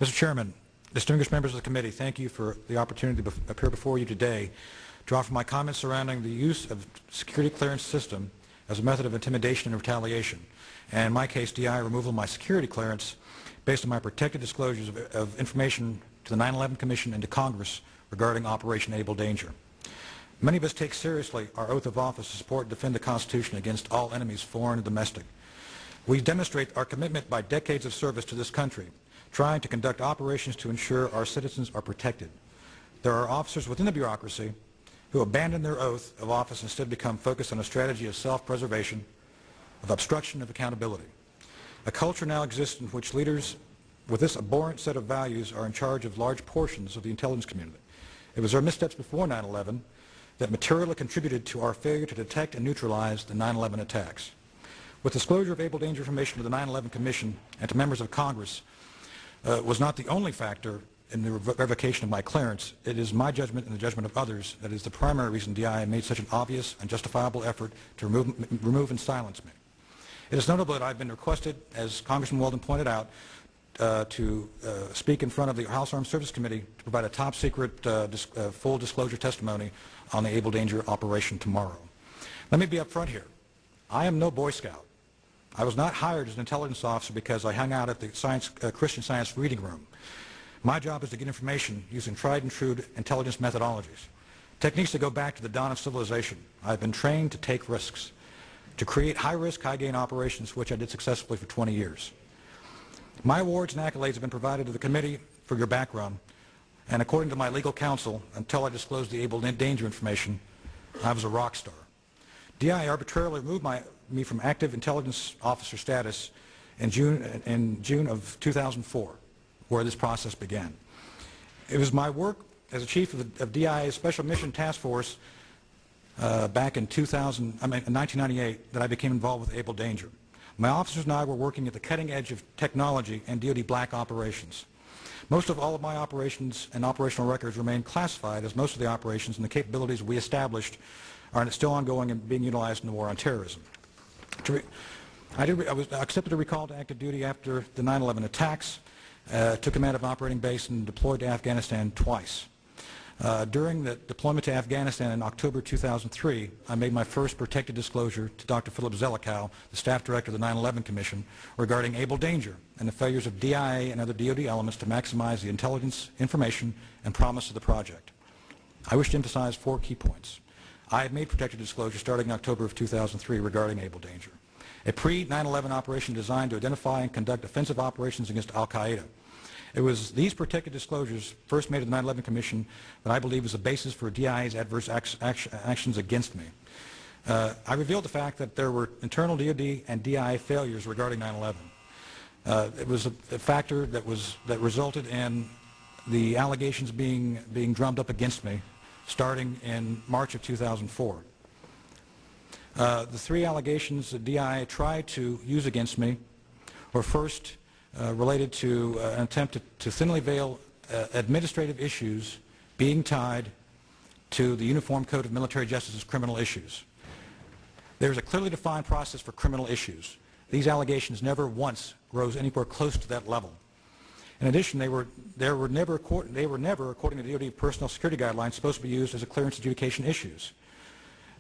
Mr. Chairman, distinguished members of the committee, thank you for the opportunity to appear before you today to offer my comments surrounding the use of security clearance system as a method of intimidation and retaliation, and in my case, DI removal of my security clearance based on my protected disclosures of information to the 9/11 Commission and to Congress regarding Operation Able Danger. Many of us take seriously our oath of office to support and defend the Constitution against all enemies, foreign and domestic. We demonstrate our commitment by decades of service to this country, trying to conduct operations to ensure our citizens are protected. There are officers within the bureaucracy who abandon their oath of office and instead become focused on a strategy of self-preservation, of obstruction of accountability. A culture now exists in which leaders with this abhorrent set of values are in charge of large portions of the intelligence community. It was our missteps before 9/11 that materially contributed to our failure to detect and neutralize the 9/11 attacks. With disclosure of able danger information to the 9/11 Commission and to members of Congress was not the only factor in the revocation of my clearance. It is my judgment and the judgment of others that is the primary reason DI made such an obvious and justifiable effort to remove and silence me. It is notable that I've been requested, as Congressman Weldon pointed out, to speak in front of the House Armed Services Committee to provide a top-secret full disclosure testimony on the Able Danger operation tomorrow. Let me be up front here. I am no Boy Scout. I was not hired as an intelligence officer because I hung out at the Christian Science reading room. My job is to get information using tried and true intelligence methodologies, techniques that go back to the dawn of civilization. I've been trained to take risks, to create high-risk, high-gain operations, which I did successfully for 20 years. My awards and accolades have been provided to the committee for your background, and according to my legal counsel, until I disclosed the Able Danger information, I was a rock star. DI arbitrarily removed me from active intelligence officer status in June of 2004, where this process began. It was my work as a chief of DIA's Special Mission Task Force back in 1998 that I became involved with Able Danger. My officers and I were working at the cutting edge of technology and DoD black operations. Most of all of my operations and operational records remain classified, as most of the operations and the capabilities we established are still ongoing and being utilized in the war on terrorism. I was accepted to recall to active duty after the 9/11 attacks, took command of an operating base and deployed to Afghanistan twice. During the deployment to Afghanistan in October 2003, I made my first protected disclosure to Dr. Philip Zelikow, the staff director of the 9/11 Commission, regarding Able Danger and the failures of DIA and other DoD elements to maximize the intelligence, information, and promise of the project. I wish to emphasize 4 key points. I had made protected disclosure starting in October of 2003 regarding Able Danger, a pre-9/11 operation designed to identify and conduct offensive operations against Al-Qaeda. It was these protected disclosures first made to the 9/11 Commission that I believe was the basis for DIA's adverse actions against me. I revealed the fact that there were internal DoD and DIA failures regarding 9/11. It was a factor that resulted in the allegations being drummed up against me starting in March of 2004. The 3 allegations that DIA tried to use against me were first related to an attempt to thinly veil administrative issues being tied to the Uniform Code of Military Justice's criminal issues. There is a clearly defined process for criminal issues. These allegations never once rose anywhere close to that level. In addition, they were never, according to DoD personnel security guidelines, supposed to be used as a clearance adjudication issues.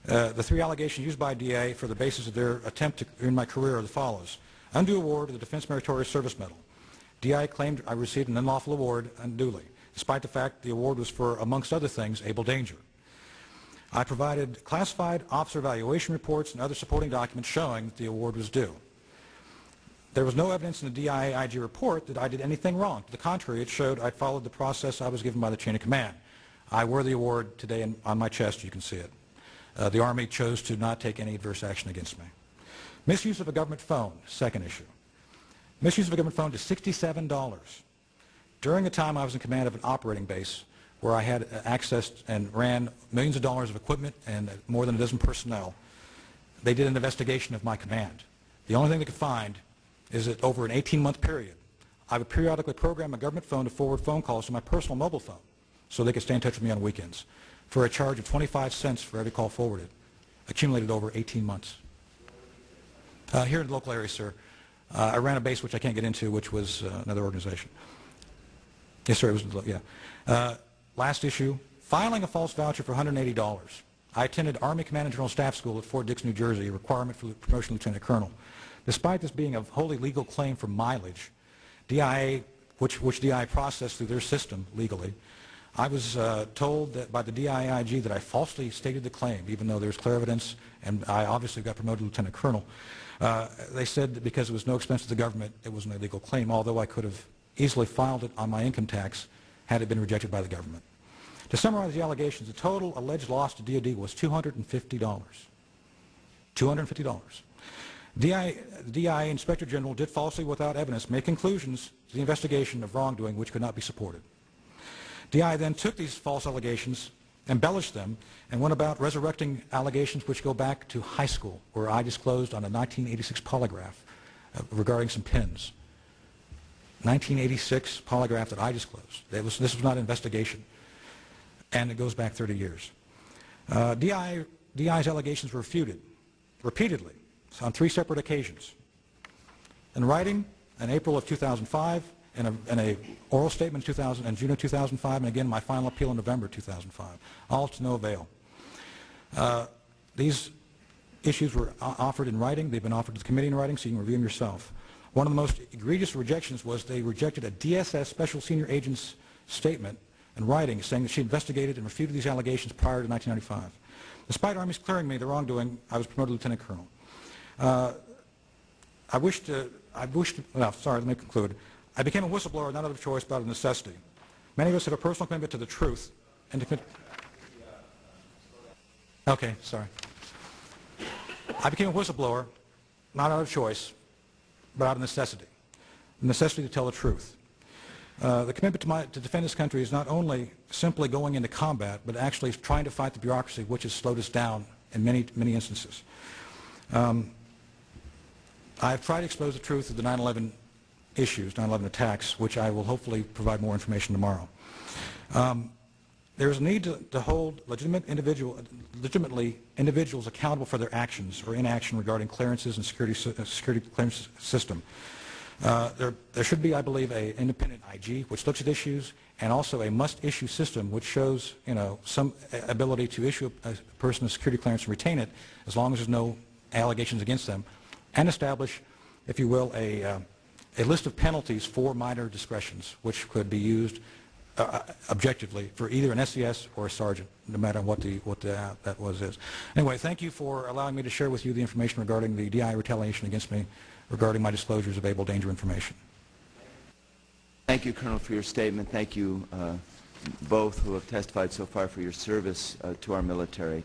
The 3 allegations used by DIA for the basis of their attempt to earn my career are the follows. Undue award of the Defense Meritorious Service Medal. DI claimed I received an unlawful award unduly, despite the fact the award was for, amongst other things, Able Danger. I provided classified officer evaluation reports and other supporting documents showing that the award was due. There was no evidence in the DIA IG report that I did anything wrong. To the contrary, it showed I followed the process I was given by the chain of command. I wear the award today on my chest. You can see it. The Army chose to not take any adverse action against me. Misuse of a government phone, second issue. Misuse of a government phone to $67. During the time I was in command of an operating base where I had access and ran millions of dollars of equipment and more than a dozen personnel, they did an investigation of my command. The only thing they could find is that over an 18-month period, I would periodically program a government phone to forward phone calls to my personal mobile phone so they could stay in touch with me on weekends for a charge of 25 cents for every call forwarded, accumulated over 18 months. Here in the local area, sir, I ran a base which I can't get into, which was another organization. Yes, sir. It was, yeah. Last issue, filing a false voucher for $180. I attended Army Command and General Staff School at Fort Dix, New Jersey, a requirement for the promotion to Lieutenant Colonel. Despite this being a wholly legal claim for mileage, DIA, which DIA processed through their system legally, I was told that by the DIAIG that I falsely stated the claim, even though there's clear evidence, and I obviously got promoted to Lieutenant Colonel. They said that because it was no expense to the government, it was an illegal claim, although I could have easily filed it on my income tax had it been rejected by the government. To summarize the allegations, the total alleged loss to DOD was $250. $250. The DIA Inspector General did falsely, without evidence, make conclusions to the investigation of wrongdoing which could not be supported. DI then took these false allegations, embellished them, and went about resurrecting allegations which go back to high school, where I disclosed on a 1986 polygraph regarding some pins. 1986 polygraph that I disclosed. This was not an investigation, and it goes back 30 years. DI's allegations were refuted repeatedly on 3 separate occasions. In writing, in April of 2005, in a oral statement in June of 2005, and again my final appeal in November 2005, all to no avail. These issues were offered in writing. They've been offered to the committee in writing, so you can review them yourself. One of the most egregious rejections was they rejected a DSS Special Senior Agent's statement in writing saying that she investigated and refuted these allegations prior to 1995. Despite Army's clearing me the wrongdoing, I was promoted to Lieutenant Colonel. Let me conclude. I became a whistleblower not out of choice, but out of necessity. Many of us have a personal commitment to the truth and to Okay, sorry. I became a whistleblower not out of choice, but out of necessity. The necessity to tell the truth. The commitment to defend this country is not only simply going into combat, but actually trying to fight the bureaucracy which has slowed us down in many instances. I've tried to expose the truth of the 9/11 issues, 9/11 attacks, which I will hopefully provide more information tomorrow. There is a need to hold legitimately individuals accountable for their actions or inaction regarding clearances and security clearance system. There should be, I believe, an independent IG which looks at issues, and also a must-issue system which shows, some ability to issue a person a security clearance and retain it as long as there's no allegations against them, and establish, if you will, a list of penalties for minor discretions which could be used objectively for either an SES or a sergeant, no matter what that is. Anyway, thank you for allowing me to share with you the information regarding the DI retaliation against me regarding my disclosures of able danger information. Thank you, Colonel, for your statement. Thank you both who have testified so far for your service to our military.